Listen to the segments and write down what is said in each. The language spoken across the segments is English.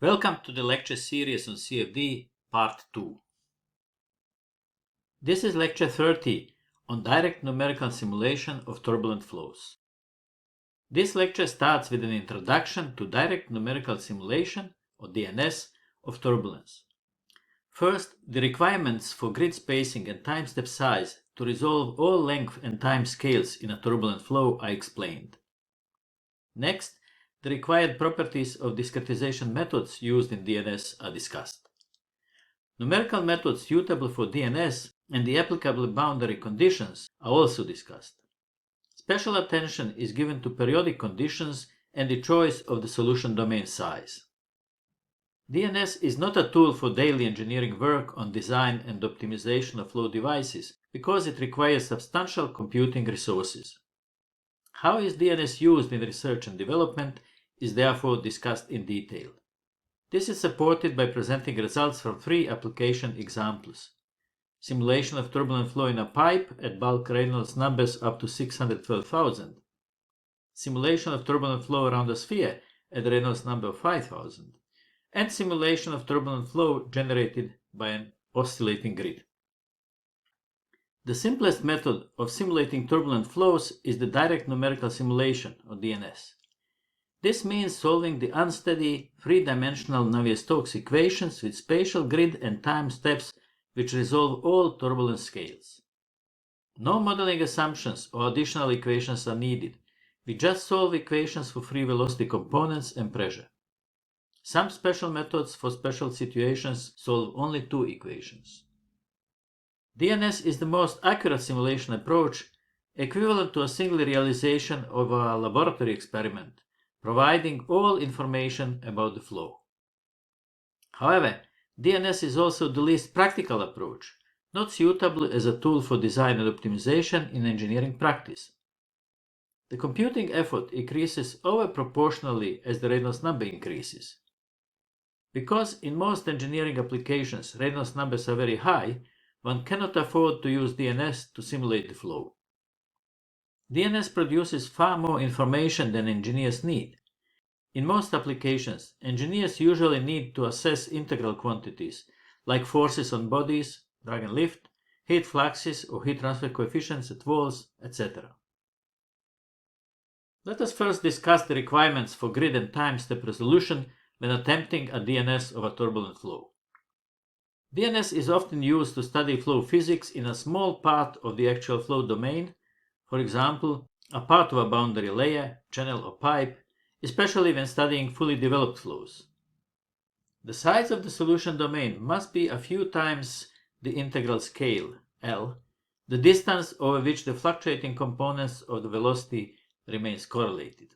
Welcome to the lecture series on CFD, Part 2. This is Lecture 30 on direct numerical simulation of turbulent flows. This lecture starts with an introduction to direct numerical simulation, or DNS, of turbulence. First, the requirements for grid spacing and time step size to resolve all length and time scales in a turbulent flow are explained. Next, the required properties of discretization methods used in DNS are discussed. Numerical methods suitable for DNS and the applicable boundary conditions are also discussed. Special attention is given to periodic conditions and the choice of the solution domain size. DNS is not a tool for daily engineering work on design and optimization of flow devices because it requires substantial computing resources. How is DNS used in research and development is therefore discussed in detail. This is supported by presenting results from 3 application examples. Simulation of turbulent flow in a pipe at bulk Reynolds numbers up to 612,000. Simulation of turbulent flow around a sphere at Reynolds number of 5,000. And simulation of turbulent flow generated by an oscillating grid. The simplest method of simulating turbulent flows is the direct numerical simulation, or DNS. This means solving the unsteady, three-dimensional Navier-Stokes equations with spatial grid and time steps which resolve all turbulence scales. No modeling assumptions or additional equations are needed. We just solve equations for free velocity components and pressure. Some special methods for special situations solve only 2 equations. DNS is the most accurate simulation approach, equivalent to a single realization of a laboratory experiment, providing all information about the flow. However, DNS is also the least practical approach, not suitable as a tool for design and optimization in engineering practice. The computing effort increases over proportionally as the Reynolds number increases. Because in most engineering applications Reynolds numbers are very high, one cannot afford to use DNS to simulate the flow. DNS produces far more information than engineers need. In most applications, engineers usually need to assess integral quantities, like forces on bodies, drag and lift, heat fluxes or heat transfer coefficients at walls, etc. Let us first discuss the requirements for grid and time step resolution when attempting a DNS of a turbulent flow. DNS is often used to study flow physics in a small part of the actual flow domain, for example, a part of a boundary layer, channel or pipe, especially when studying fully developed flows. The size of the solution domain must be a few times the integral scale, L, the distance over which the fluctuating components of the velocity remains correlated.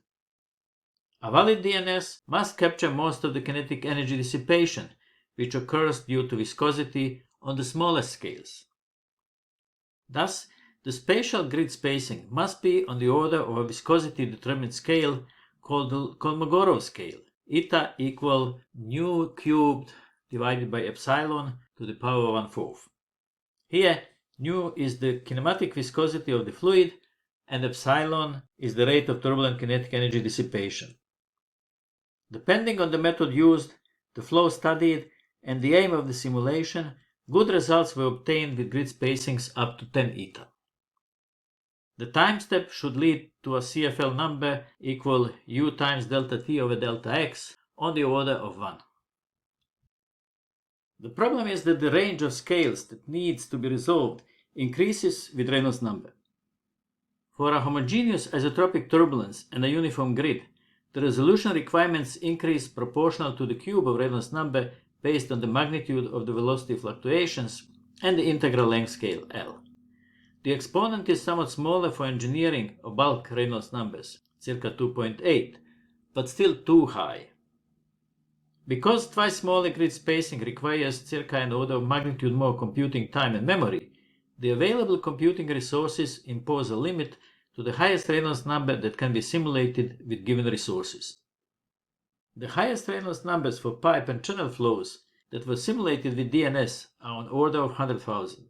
A valid DNS must capture most of the kinetic energy dissipation, which occurs due to viscosity on the smallest scales. Thus, the spatial grid spacing must be on the order of a viscosity-determined scale called the Kolmogorov scale, eta equal nu cubed divided by epsilon to the power of 1/4. Here, nu is the kinematic viscosity of the fluid, and epsilon is the rate of turbulent kinetic energy dissipation. Depending on the method used, the flow studied, and the aim of the simulation, good results were obtained with grid spacings up to 10 eta. The time step should lead to a CFL number equal u times delta t over delta x on the order of 1. The problem is that the range of scales that needs to be resolved increases with Reynolds number. For a homogeneous isotropic turbulence and a uniform grid, the resolution requirements increase proportional to the cube of Reynolds number based on the magnitude of the velocity fluctuations and the integral length scale L. The exponent is somewhat smaller for engineering or bulk Reynolds numbers, circa 2.8, but still too high. Because twice smaller grid spacing requires circa an order of magnitude more computing time and memory, the available computing resources impose a limit to the highest Reynolds number that can be simulated with given resources. The highest Reynolds numbers for pipe and channel flows that were simulated with DNS are on order of 100,000.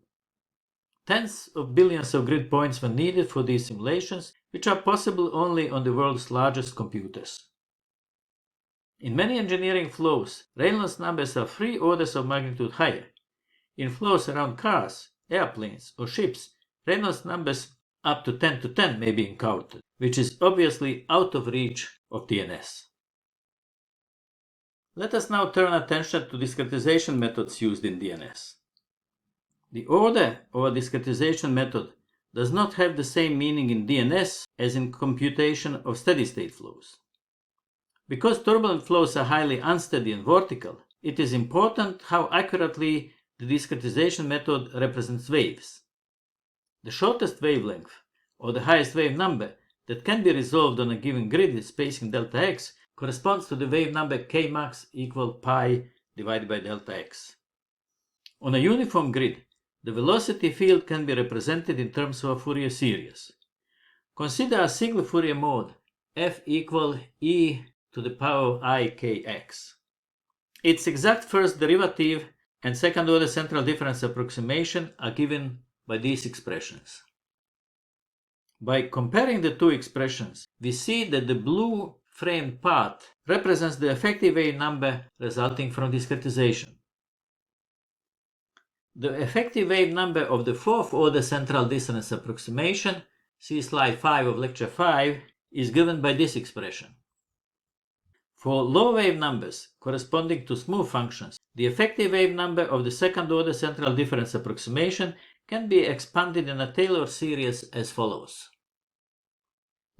Tens of billions of grid points were needed for these simulations, which are possible only on the world's largest computers. In many engineering flows, Reynolds numbers are 3 orders of magnitude higher. In flows around cars, airplanes, or ships, Reynolds numbers up to 10 to 10 may be encountered, which is obviously out of reach of DNS. Let us now turn attention to discretization methods used in DNS. The order of a discretization method does not have the same meaning in DNS as in computation of steady-state flows. Because turbulent flows are highly unsteady and vertical, it is important how accurately the discretization method represents waves. The shortest wavelength, or the highest wave number, that can be resolved on a given grid with spacing delta x corresponds to the wave number k max equal pi divided by delta x. On a uniform grid, the velocity field can be represented in terms of a Fourier series. Consider a single Fourier mode f equal e to the power of I kx. Its exact first derivative and second order central difference approximation are given by these expressions. By comparing the two expressions, we see that the blue framed part represents the effective wave number resulting from discretization. The effective wave number of the fourth order central dissonance approximation, see slide 5 of lecture 5, is given by this expression. For low wave numbers corresponding to smooth functions, the effective wave number of the second order central difference approximation can be expanded in a Taylor series as follows.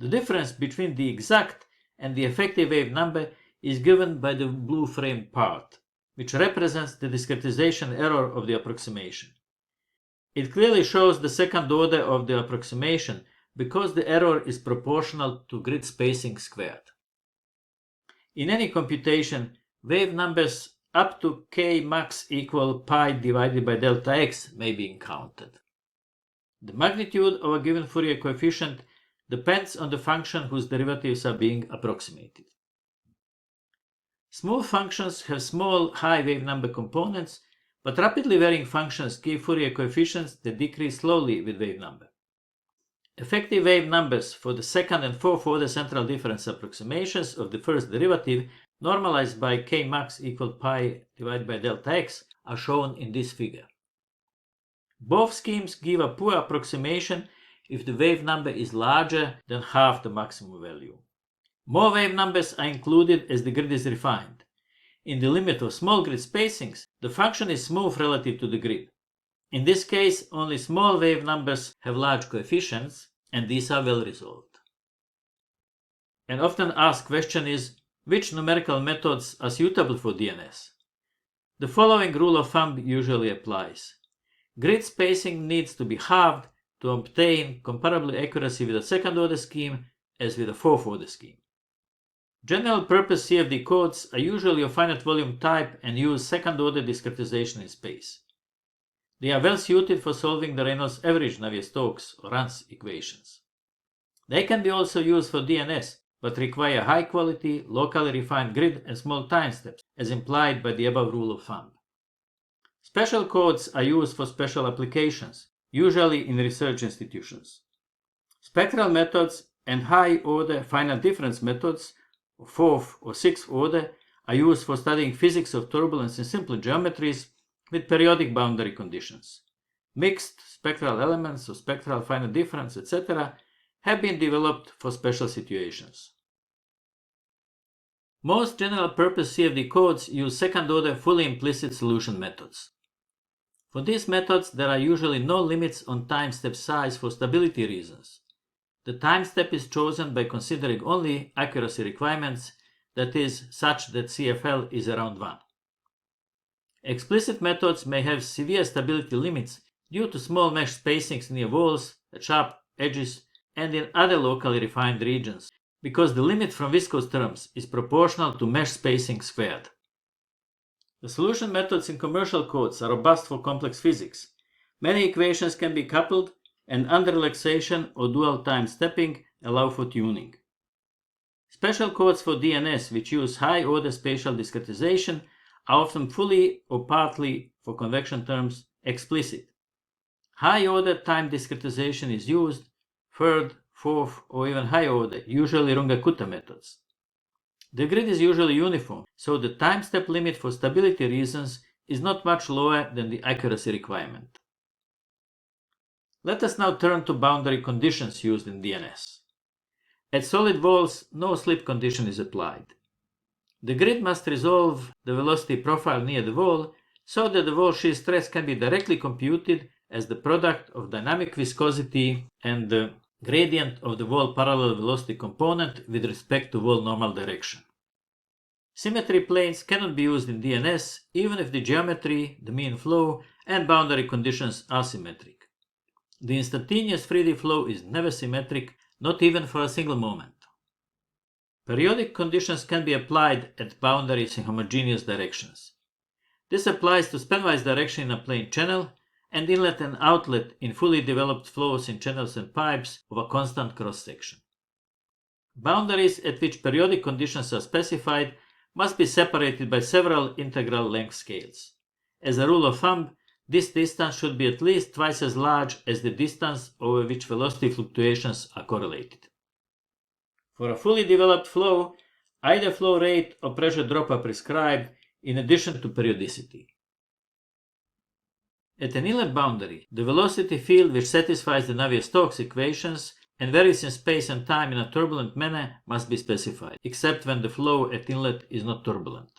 The difference between the exact and the effective wave number is given by the blue framed part, which represents the discretization error of the approximation. It clearly shows the second order of the approximation because the error is proportional to grid spacing squared. In any computation, wave numbers up to k max equal pi divided by delta x may be encountered. The magnitude of a given Fourier coefficient depends on the function whose derivatives are being approximated. Smooth functions have small high wave number components, but rapidly varying functions give Fourier coefficients that decrease slowly with wave number. Effective wave numbers for the second and fourth order central difference approximations of the first derivative, normalized by k max equal pi divided by delta x, are shown in this figure. Both schemes give a poor approximation if the wave number is larger than half the maximum value. More wave numbers are included as the grid is refined. In the limit of small grid spacings, the function is smooth relative to the grid. In this case, only small wave numbers have large coefficients, and these are well resolved. An often asked question is, which numerical methods are suitable for DNS? The following rule of thumb usually applies. Grid spacing needs to be halved to obtain comparable accuracy with a second order scheme as with a fourth order scheme. General purpose CFD codes are usually of finite volume type and use second order discretization in space. They are well suited for solving the Reynolds average Navier-Stokes or RANS equations. They can be also used for DNS, but require high quality, locally refined grid and small time steps, as implied by the above rule of thumb. Special codes are used for special applications, usually in research institutions. Spectral methods and high-order finite difference methods, or fourth or sixth order, are used for studying physics of turbulence in simple geometries with periodic boundary conditions. Mixed spectral elements of spectral finite difference, etc., have been developed for special situations. Most general-purpose CFD codes use second-order fully implicit solution methods. For these methods, there are usually no limits on time step size for stability reasons. The time step is chosen by considering only accuracy requirements, that is, such that CFL is around 1. Explicit methods may have severe stability limits due to small mesh spacings near walls, at sharp edges, and in other locally refined regions, because the limit from viscous terms is proportional to mesh spacing squared. The solution methods in commercial codes are robust for complex physics. Many equations can be coupled, and under relaxation or dual time stepping allow for tuning. Special codes for DNS, which use high-order spatial discretization, are often fully or partly, for convection terms, explicit. High-order time discretization is used, third, fourth, or even high-order, usually Runge-Kutta methods. The grid is usually uniform, so the time step limit for stability reasons is not much lower than the accuracy requirement. Let us now turn to boundary conditions used in DNS. At solid walls, no slip condition is applied. The grid must resolve the velocity profile near the wall so that the wall shear stress can be directly computed as the product of dynamic viscosity and the gradient of the wall parallel velocity component with respect to wall normal direction. Symmetry planes cannot be used in DNS even if the geometry, the mean flow, and boundary conditions are symmetric. The instantaneous 3D flow is never symmetric, not even for a single moment. Periodic conditions can be applied at boundaries in homogeneous directions. This applies to spanwise direction in a plane channel and inlet and outlet in fully developed flows in channels and pipes of a constant cross-section. Boundaries at which periodic conditions are specified must be separated by several integral length scales. As a rule of thumb, this distance should be at least twice as large as the distance over which velocity fluctuations are correlated. For a fully developed flow, either flow rate or pressure drop are prescribed in addition to periodicity. At an inlet boundary, the velocity field which satisfies the Navier-Stokes equations and varies in space and time in a turbulent manner must be specified, except when the flow at inlet is not turbulent.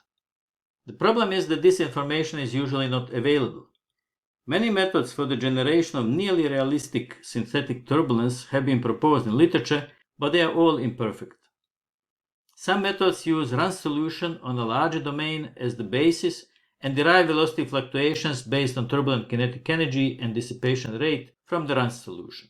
The problem is that this information is usually not available. Many methods for the generation of nearly realistic synthetic turbulence have been proposed in literature, but they are all imperfect. Some methods use Run's solution on a larger domain as the basis and derive velocity fluctuations based on turbulent kinetic energy and dissipation rate from the Run's solution.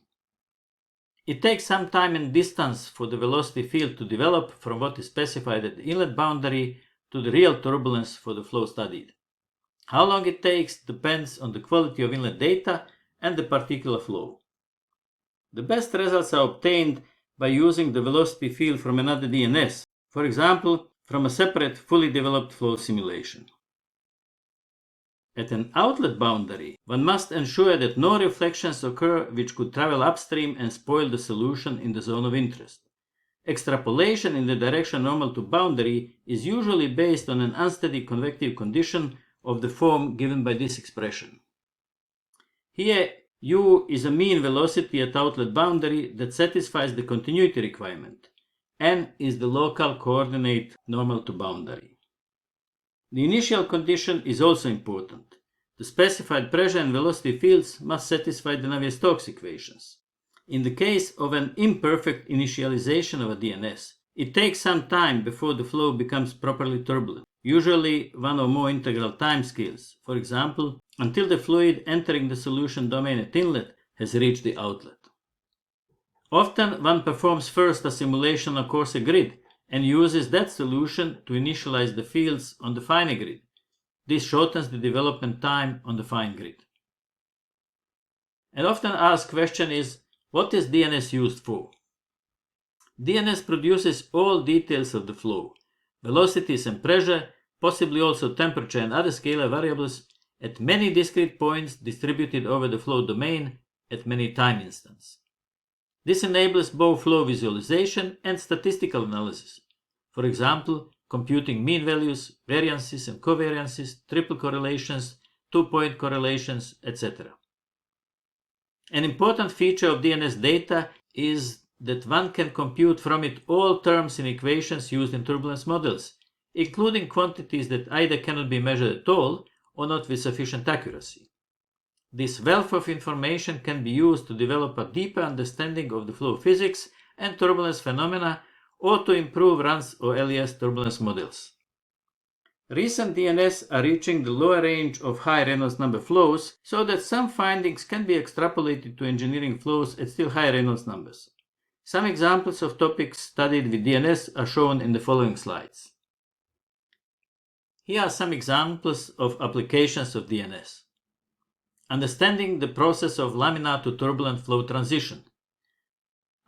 It takes some time and distance for the velocity field to develop from what is specified at the inlet boundary to the real turbulence for the flow studied. How long it takes depends on the quality of inlet data and the particular flow. The best results are obtained by using the velocity field from another DNS, for example, from a separate fully developed flow simulation. At an outlet boundary, one must ensure that no reflections occur which could travel upstream and spoil the solution in the zone of interest. Extrapolation in the direction normal to boundary is usually based on an unsteady convective condition of the form given by this expression. Here, u is a mean velocity at outlet boundary that satisfies the continuity requirement. N is the local coordinate normal to boundary. The initial condition is also important. The specified pressure and velocity fields must satisfy the Navier-Stokes equations. In the case of an imperfect initialization of a DNS, it takes some time before the flow becomes properly turbulent, usually one or more integral timescales, for example, until the fluid entering the solution domain at inlet has reached the outlet. Often one performs first a simulation across a grid and uses that solution to initialize the fields on the finer grid. This shortens the development time on the fine grid. An often asked question is, what is DNS used for? DNS produces all details of the flow, velocities and pressure, possibly also temperature and other scalar variables, at many discrete points distributed over the flow domain at many time instants. This enables both flow visualization and statistical analysis. For example, computing mean values, variances and covariances, triple correlations, two-point correlations, etc. An important feature of DNS data is that one can compute from it all terms in equations used in turbulence models, including quantities that either cannot be measured at all or not with sufficient accuracy. This wealth of information can be used to develop a deeper understanding of the flow physics and turbulence phenomena or to improve Run's or LES turbulence models. Recent DNS are reaching the lower range of high Reynolds number flows so that some findings can be extrapolated to engineering flows at still higher Reynolds numbers. Some examples of topics studied with DNS are shown in the following slides. Here are some examples of applications of DNS. Understanding the process of laminar to turbulent flow transition.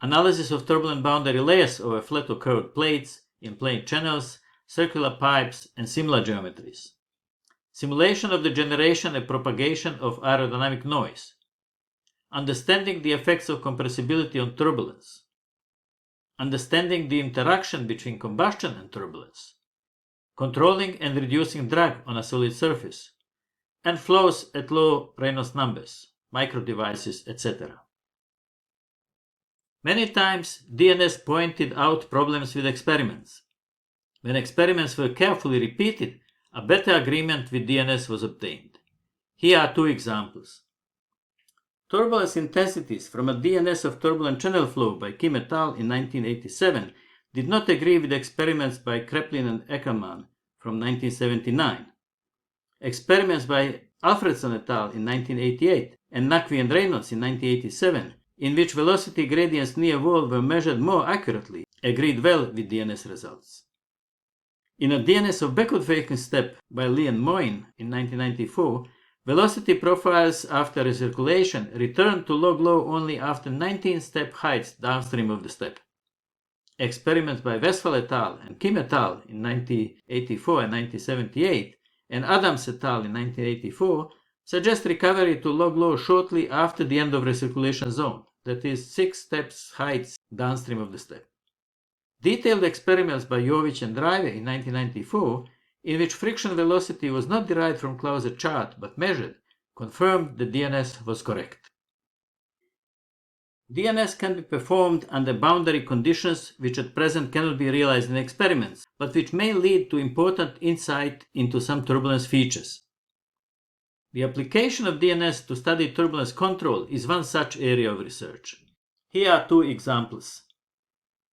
Analysis of turbulent boundary layers over flat or curved plates in plane channels, circular pipes, and similar geometries. Simulation of the generation and propagation of aerodynamic noise. Understanding the effects of compressibility on turbulence. understanding the interaction between combustion and turbulence, controlling and reducing drag on a solid surface, and flows at low Reynolds numbers, micro devices, etc. Many times, DNS pointed out problems with experiments. When experiments were carefully repeated, a better agreement with DNS was obtained. Here are two examples. Turbulence intensities from a DNS of turbulent channel flow by Kim et al. In 1987 did not agree with experiments by Kreplin and Eckermann from 1979. Experiments by Alfredson et al. In 1988 and Naqvi and Reynolds in 1987, in which velocity gradients near wall were measured more accurately, agreed well with DNS results. In a DNS of backward facing step by Lee and Moyne in 1994, velocity profiles after recirculation returned to log low only after 19 step heights downstream of the step. Experiments by Westphal et al. And Kim et al. In 1984 and 1978 and Adams et al. In 1984 suggest recovery to log low shortly after the end of recirculation zone, that is 6 steps heights downstream of the step. Detailed experiments by Jovic and Driver in 1994, in which friction velocity was not derived from Clauser chart but measured, confirmed the DNS was correct. DNS can be performed under boundary conditions which at present cannot be realized in experiments, but which may lead to important insight into some turbulence features. The application of DNS to study turbulence control is one such area of research. Here are two examples.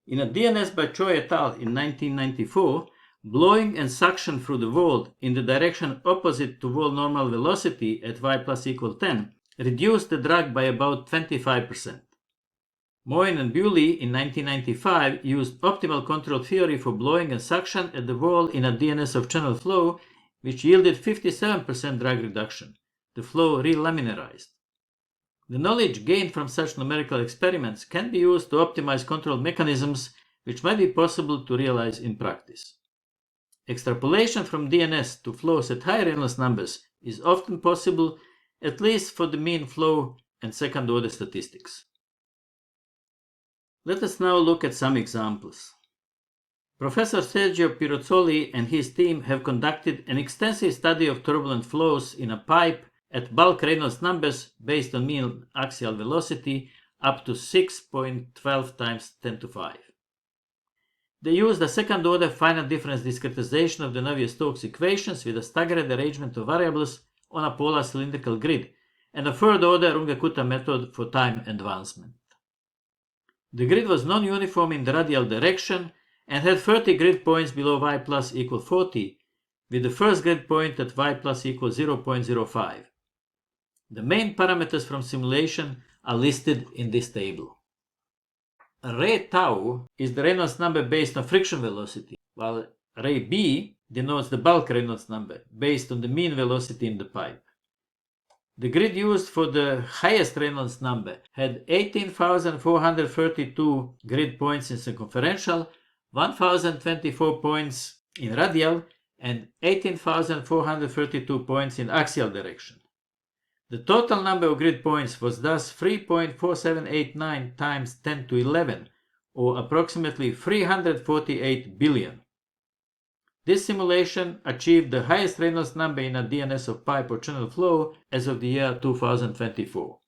In a DNS by Choi et al. In 1994, blowing and suction through the wall in the direction opposite to wall normal velocity at y plus equal 10 reduced the drag by about 25%. Moyne and Bewley in 1995 used optimal control theory for blowing and suction at the wall in a DNS of channel flow, which yielded 57% drag reduction. The flow relaminarized. The knowledge gained from such numerical experiments can be used to optimize control mechanisms which might be possible to realize in practice. Extrapolation from DNS to flows at high Reynolds numbers is often possible, at least for the mean flow and second-order statistics. Let us now look at some examples. Professor Sergio Pirozzoli and his team have conducted an extensive study of turbulent flows in a pipe at bulk Reynolds numbers based on mean axial velocity up to 6.12 times 10 to 5. They used a second-order finite difference discretization of the Navier-Stokes equations with a staggered arrangement of variables on a polar cylindrical grid and a third-order Runge-Kutta method for time advancement. The grid was non-uniform in the radial direction and had 30 grid points below y plus equal 40, with the first grid point at y plus equal 0.05. The main parameters from simulation are listed in this table. Ray tau is the Reynolds number based on friction velocity, while Ray b denotes the bulk Reynolds number based on the mean velocity in the pipe. The grid used for the highest Reynolds number had 18,432 grid points in circumferential, 1,024 points in radial, and 18,432 points in axial direction. The total number of grid points was thus 3.4789 times 10 to 11, or approximately 348 billion. This simulation achieved the highest Reynolds number in a DNS of pipe or channel flow as of the year 2024.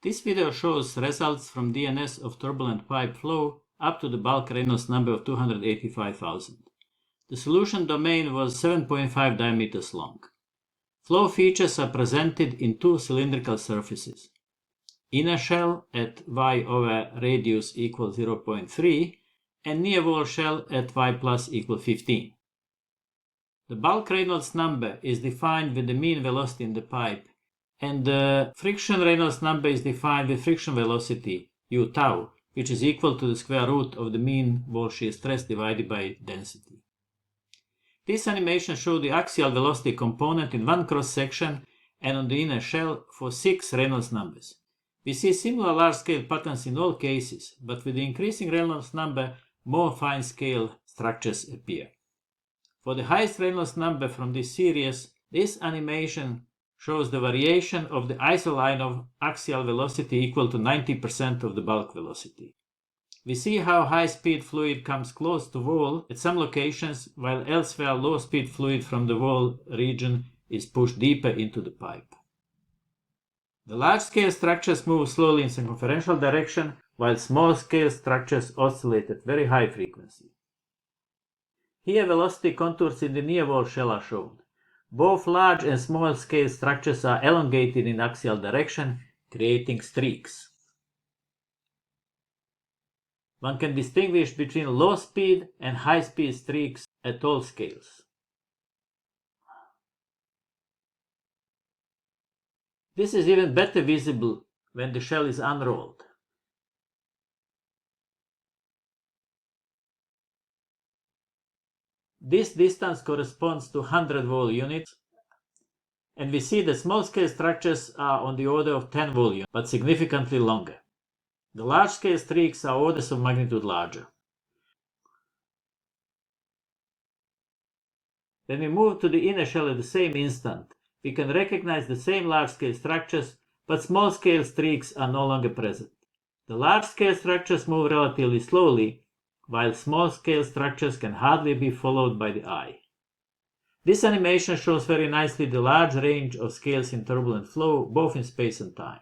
This video shows results from DNS of turbulent pipe flow up to the bulk Reynolds number of 285,000. The solution domain was 7.5 diameters long. Flow features are presented in two cylindrical surfaces. Inner shell at y over radius equals 0.3 and near wall shell at y plus equal 15. The bulk Reynolds number is defined with the mean velocity in the pipe, and the friction Reynolds number is defined with friction velocity u tau, which is equal to the square root of the mean wall shear stress divided by density. This animation shows the axial velocity component in one cross-section and on the inner shell for 6 Reynolds numbers. We see similar large-scale patterns in all cases, but with the increasing Reynolds number, more fine-scale structures appear. For the highest Reynolds number from this series, this animation shows the variation of the isoline of axial velocity equal to 90% of the bulk velocity. We see how high-speed fluid comes close to wall at some locations, while elsewhere low-speed fluid from the wall region is pushed deeper into the pipe. The large-scale structures move slowly in circumferential direction, while small-scale structures oscillate at very high frequency. Here velocity contours in the near wall shell are shown. Both large and small-scale structures are elongated in axial direction, creating streaks. One can distinguish between low-speed and high-speed streaks at all scales. This is even better visible when the shell is unrolled. This distance corresponds to 100 Wall units, and we see that small-scale structures are on the order of 10 Wall units, but significantly longer. The large-scale streaks are orders of magnitude larger. When we move to the inner shell at the same instant, we can recognize the same large-scale structures, but small-scale streaks are no longer present. The large-scale structures move relatively slowly, while small-scale structures can hardly be followed by the eye. This animation shows very nicely the large range of scales in turbulent flow, both in space and time.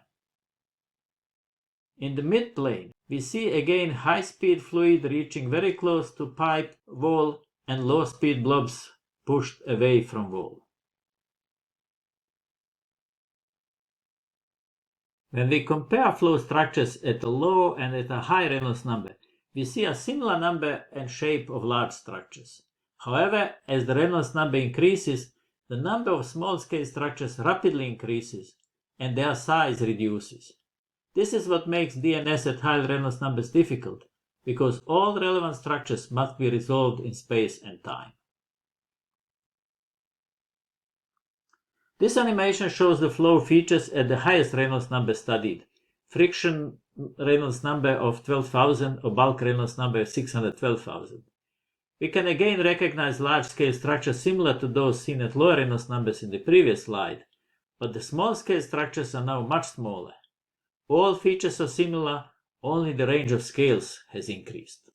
In the mid-plane, we see again high-speed fluid reaching very close to pipe, wall, and low-speed blobs pushed away from wall. When we compare flow structures at a low and at a high Reynolds number, we see a similar number and shape of large structures. However, as the Reynolds number increases, the number of small-scale structures rapidly increases and their size reduces. This is what makes DNS at high Reynolds numbers difficult, because all relevant structures must be resolved in space and time. This animation shows the flow features at the highest Reynolds number studied, friction Reynolds number of 12,000 or bulk Reynolds number of 612,000. We can again recognize large-scale structures similar to those seen at lower Reynolds numbers in the previous slide, but the small-scale structures are now much smaller. All features are similar, only the range of scales has increased.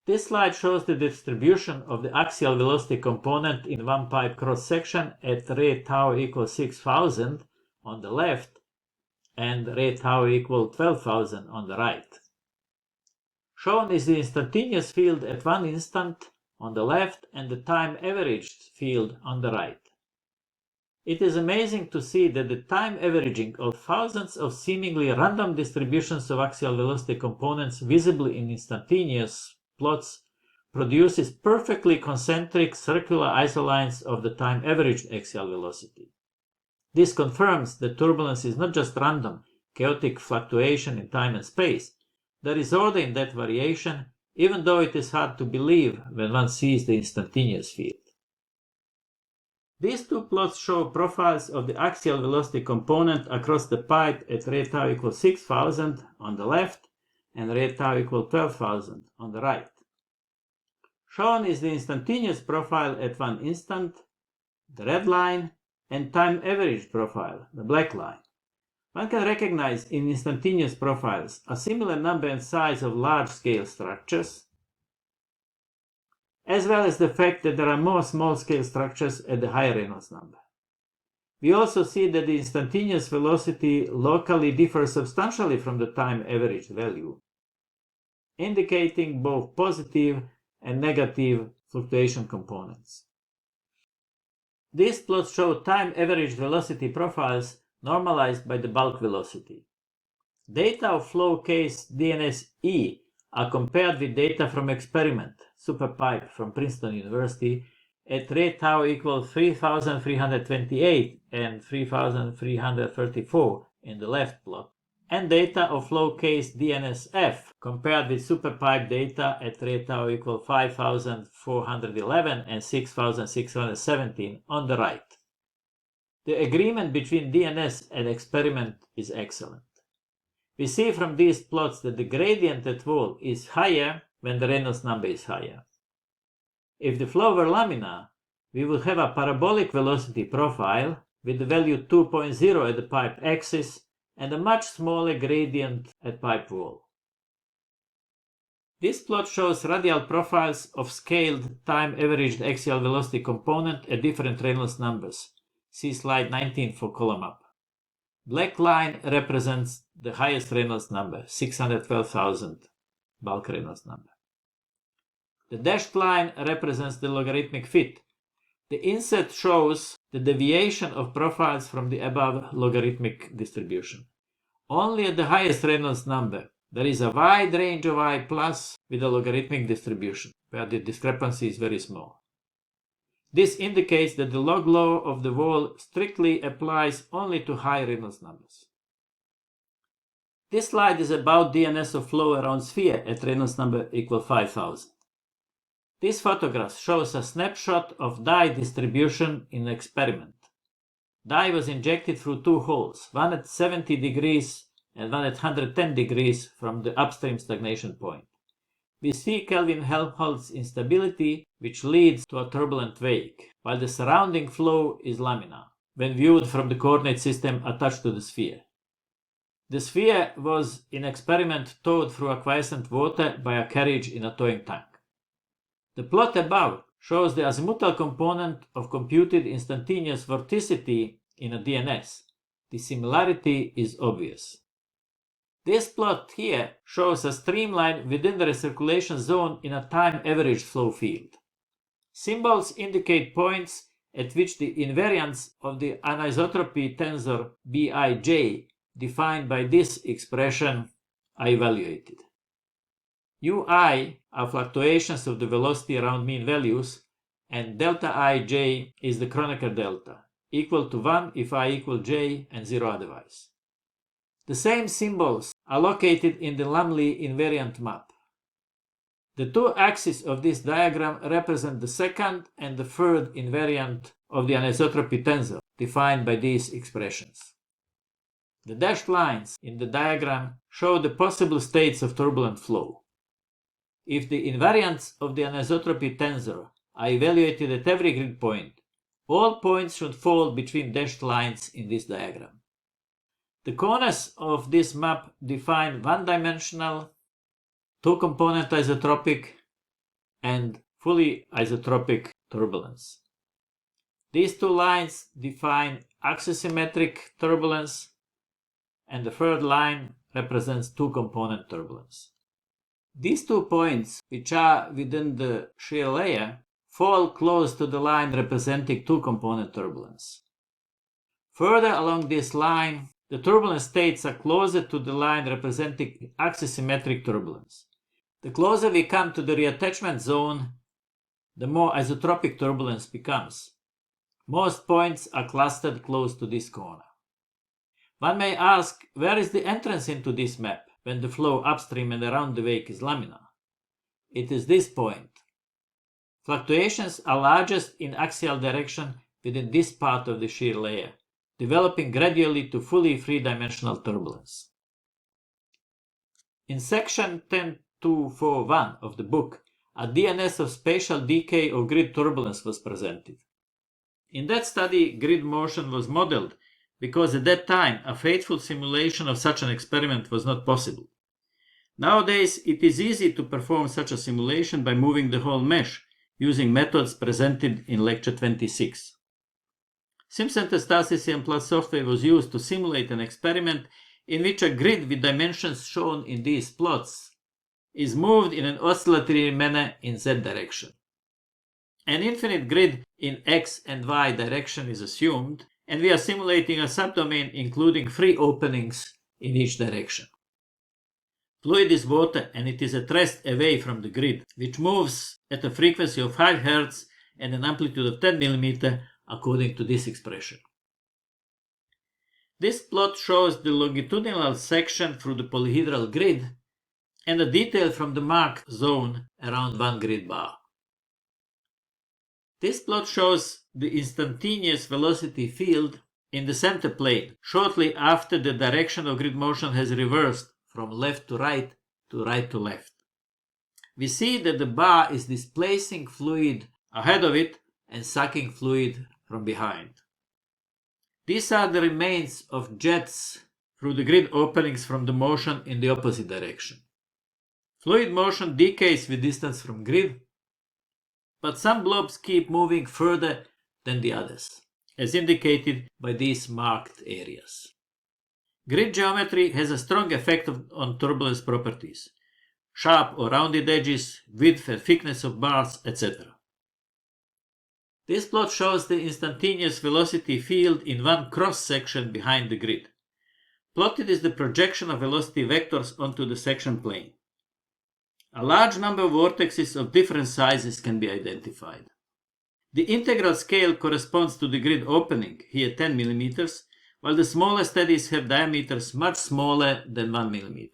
This slide shows the distribution of the axial velocity component in one pipe cross-section at rate tau equals 6,000 on the left and rate tau equal 12,000 on the right. Shown is the instantaneous field at one instant on the left and the time averaged field on the right. It is amazing to see that the time averaging of thousands of seemingly random distributions of axial velocity components visible in instantaneous plots produces perfectly concentric circular isolines of the time averaged axial velocity. This confirms that turbulence is not just random, chaotic fluctuation in time and space. There is order in that variation, even though it is hard to believe when one sees the instantaneous field. These two plots show profiles of the axial velocity component across the pipe at rate tau equals 6,000 on the left and rate tau equals 12,000 on the right. Shown is the instantaneous profile at one instant, the red line, and time average profile, the black line. One can recognize in instantaneous profiles a similar number and size of large-scale structures, as well as the fact that there are more small-scale structures at the higher Reynolds number. We also see that the instantaneous velocity locally differs substantially from the time average value, indicating both positive and negative fluctuation components. These plots show time average velocity profiles normalized by the bulk velocity. Data of flow case DNS-E are compared with data from experiment, superpipe from Princeton University, at rate tau equals 3,328 and 3,334 in the left plot, and data of flow case DNS-F compared with superpipe data at rate tau equals 5,411 and 6,617 on the right. The agreement between DNS and experiment is excellent. We see from these plots that the gradient at wall is higher when the Reynolds number is higher. If the flow were laminar, we would have a parabolic velocity profile with the value 2.0 at the pipe axis and a much smaller gradient at pipe wall. This plot shows radial profiles of scaled time-averaged axial velocity component at different Reynolds numbers. See slide 19 for column up. Black line represents the highest Reynolds number, 612,000 bulk Reynolds number. The dashed line represents the logarithmic fit. The inset shows the deviation of profiles from the above logarithmic distribution. Only at the highest Reynolds number there is a wide range of I plus with a logarithmic distribution, where the discrepancy is very small. This indicates that the log law of the wall strictly applies only to high Reynolds numbers. This slide is about DNS of flow around sphere at Reynolds number equal 5000. This photograph shows a snapshot of dye distribution in an experiment. Dye was injected through two holes, one at 70 degrees and one at 110 degrees from the upstream stagnation point. We see Kelvin-Helmholtz instability, which leads to a turbulent wake, while the surrounding flow is laminar, when viewed from the coordinate system attached to the sphere. The sphere was in experiment towed through a quiescent water by a carriage in a towing tank. The plot above shows the azimuthal component of computed instantaneous vorticity in a DNS. The similarity is obvious. This plot here shows a streamline within the recirculation zone in a time-averaged flow field. Symbols indicate points at which the invariance of the anisotropy tensor Bij, defined by this expression, are evaluated. Ui are fluctuations of the velocity around mean values, and delta Ij is the Kronecker delta, equal to 1 if I equal j and 0 otherwise. The same symbols are located in the Lumley invariant map. The two axes of this diagram represent the second and the third invariant of the anisotropy tensor, defined by these expressions. The dashed lines in the diagram show the possible states of turbulent flow. If the invariants of the anisotropy tensor are evaluated at every grid point, all points should fall between dashed lines in this diagram. The corners of this map define one-dimensional, two-component isotropic, and fully isotropic turbulence. These two lines define axisymmetric turbulence, and the third line represents two-component turbulence. These 2 points, which are within the shear layer, fall close to the line representing two-component turbulence. Further along this line, the turbulence states are closer to the line representing axisymmetric turbulence. The closer we come to the reattachment zone, the more isotropic turbulence becomes. Most points are clustered close to this corner. One may ask, where is the entrance into this map when the flow upstream and around the wake is laminar? It is this point. Fluctuations are largest in axial direction within this part of the shear layer, developing gradually to fully three-dimensional turbulence. In section 10.241 of the book, a DNS of spatial decay of grid turbulence was presented. In that study, grid motion was modeled because at that time a faithful simulation of such an experiment was not possible. Nowadays, it is easy to perform such a simulation by moving the whole mesh using methods presented in lecture 26. Simpson-Tastasisian plot software was used to simulate an experiment in which a grid with dimensions shown in these plots is moved in an oscillatory manner in z direction. An infinite grid in x and y direction is assumed, and we are simulating a subdomain including 3 openings in each direction. Fluid is water and it is at rest away from the grid, which moves at a frequency of 5 Hz and an amplitude of 10 mm according to this expression. This plot shows the longitudinal section through the polyhedral grid and a detail from the mark zone around one grid bar. This plot shows the instantaneous velocity field in the center plane shortly after the direction of grid motion has reversed from left to right to right to left. We see that the bar is displacing fluid ahead of it and sucking fluid from behind. These are the remains of jets through the grid openings from the motion in the opposite direction. Fluid motion decays with distance from grid, but some blobs keep moving further than the others, as indicated by these marked areas. Grid geometry has a strong effect on turbulence properties, sharp or rounded edges, width and thickness of bars, etc. This plot shows the instantaneous velocity field in one cross-section behind the grid. Plotted is the projection of velocity vectors onto the section plane. A large number of vortexes of different sizes can be identified. The integral scale corresponds to the grid opening, here 10 mm, while the smallest eddies have diameters much smaller than 1 mm.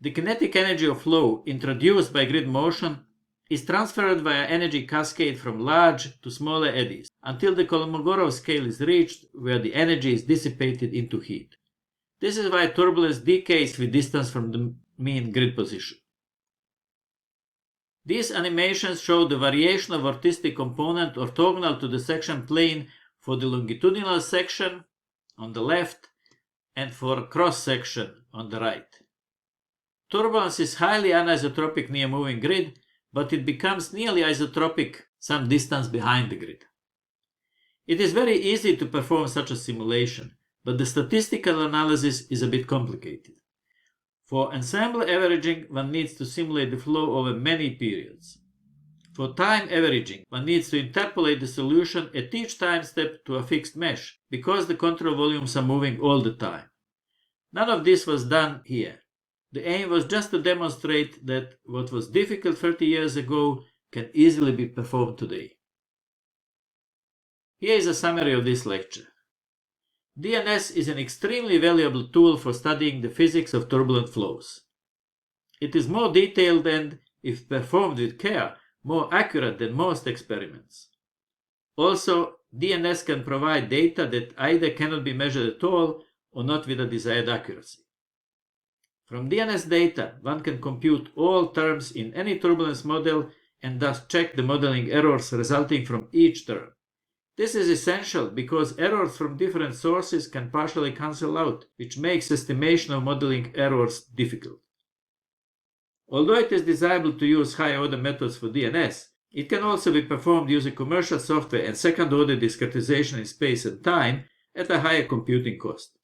The kinetic energy of flow introduced by grid motion is transferred via energy cascade from large to smaller eddies until the Kolmogorov scale is reached, where the energy is dissipated into heat. This is why turbulence decays with distance from the mean grid position. These animations show the variation of vorticity component orthogonal to the section plane for the longitudinal section on the left and for cross-section on the right. Turbulence is highly anisotropic near moving grid, but it becomes nearly isotropic some distance behind the grid. It is very easy to perform such a simulation, but the statistical analysis is a bit complicated. For ensemble averaging, one needs to simulate the flow over many periods. For time averaging, one needs to interpolate the solution at each time step to a fixed mesh, because the control volumes are moving all the time. None of this was done here. The aim was just to demonstrate that what was difficult 30 years ago can easily be performed today. Here is a summary of this lecture. DNS is an extremely valuable tool for studying the physics of turbulent flows. It is more detailed and, if performed with care, more accurate than most experiments. Also, DNS can provide data that either cannot be measured at all or not with a desired accuracy. From DNS data, one can compute all terms in any turbulence model and thus check the modeling errors resulting from each term. This is essential because errors from different sources can partially cancel out, which makes estimation of modeling errors difficult. Although it is desirable to use high-order methods for DNS, it can also be performed using commercial software and second-order discretization in space and time at a higher computing cost.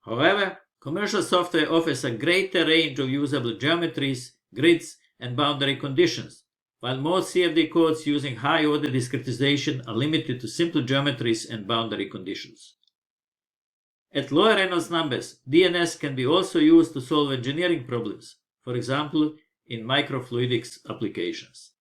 However, commercial software offers a greater range of usable geometries, grids, and boundary conditions, while most CFD codes using high-order discretization are limited to simple geometries and boundary conditions. At lower Reynolds numbers, DNS can be also used to solve engineering problems, for example, in microfluidics applications.